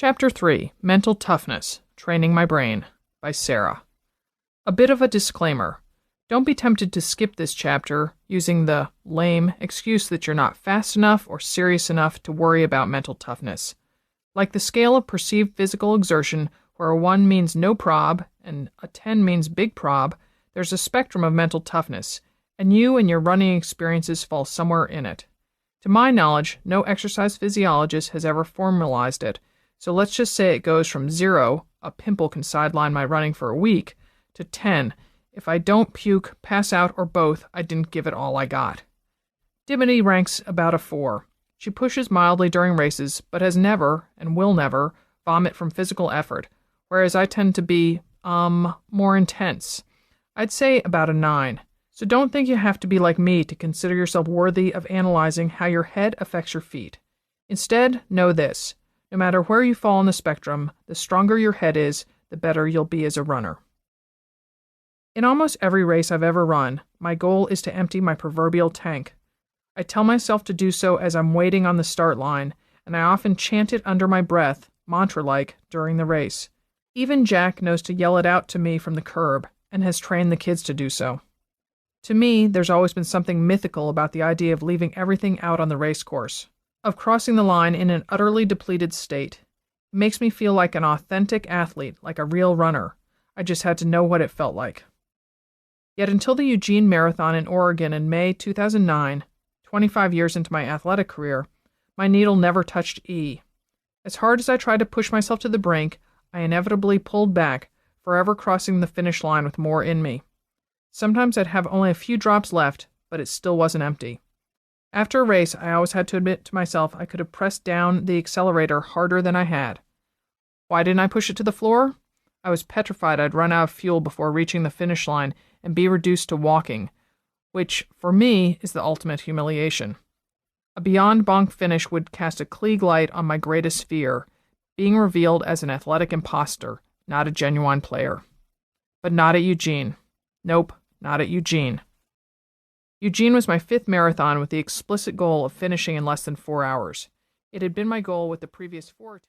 Chapter 3, Mental Toughness, Training My Brain, by Sarah. A bit of a disclaimer. Don't be tempted to skip this chapter using the lame excuse that you're not fast enough or serious enough to worry about mental toughness. Like the scale of perceived physical exertion, where a 1 means no prob and a 10 means big prob, there's a spectrum of mental toughness, and you and your running experiences fall somewhere in it. To my knowledge, no exercise physiologist has ever formalized it, so let's just say it goes from 0, a pimple can sideline my running for a week, to 10, if I don't puke, pass out, or both, I didn't give it all I got. Dimity ranks about a 4. She pushes mildly during races, but has never, and will never, vomit from physical effort, whereas I tend to be, more intense. I'd say about a 9. So don't think you have to be like me to consider yourself worthy of analyzing how your head affects your feet. Instead, know this. No matter where you fall on the spectrum, the stronger your head is, the better you'll be as a runner. In almost every race I've ever run, my goal is to empty my proverbial tank. I tell myself to do so as I'm waiting on the start line, and I often chant it under my breath, mantra-like, during the race. Even Jack knows to yell it out to me from the curb, and has trained the kids to do so. To me, there's always been something mythical about the idea of leaving everything out on the race course, of crossing the line in an utterly depleted state. It makes me feel like an authentic athlete, like a real runner. I just had to know what it felt like. Yet until the Eugene Marathon in Oregon in May 2009, 25 years into my athletic career, my needle never touched E. As hard as I tried to push myself to the brink, I inevitably pulled back, forever crossing the finish line with more in me. Sometimes I'd have only a few drops left, but it still wasn't empty. After a race, I always had to admit to myself I could have pressed down the accelerator harder than I had. Why didn't I push it to the floor? I was petrified I'd run out of fuel before reaching the finish line and be reduced to walking, which, for me, is the ultimate humiliation. A beyond bonk finish would cast a Klieg light on my greatest fear, being revealed as an athletic imposter, not a genuine player. But not at Eugene. Nope, not at Eugene. Eugene was my 5th marathon with the explicit goal of finishing in less than 4 hours. It had been my goal with the previous 4 attempts.